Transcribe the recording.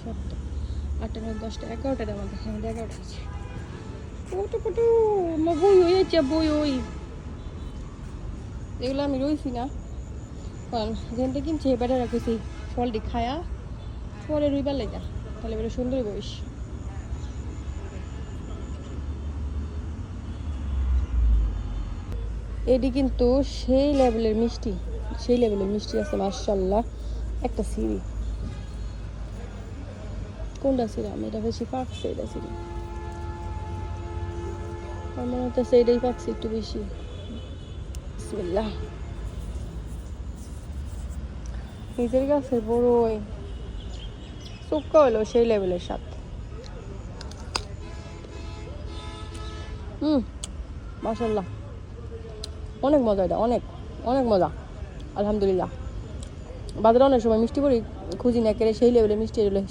7টা 8টা 9 10টা 11টার আমাদের আমাদের 11টা আছে পটু পটু আমার বই হয়েছে বই ওই এগুলো আমি রইছি না কারণ যেখান থেকে কিনছি এবারে রাখেছি ফলটি খায়া পরে রুইবার লেগা তাহলে এবারে সুন্দরই বইস এটি কিন্তু সেই লেভেলের মিষ্টি আছে মাশাআল্লাহ একটা সিঁড়ি কোনটা ছিলাম এটা বেশি পাকছে এটা ছিল আমার মনে হচ্ছে এটাই পাকছে একটু বেশি বিসমিল্লাহ নিজের কাছে বড়ই চুক্কা হলো সেই লেভেলের স্বাদ মাশাআল্লাহ অনেক মজা এটা অনেক অনেক মজা আলহামদুলিল্লাহ বাজারে অনেক সময় মিষ্টি করি খুঁজি না কেড়ে সেই লেভেলের মিষ্টি এগুলো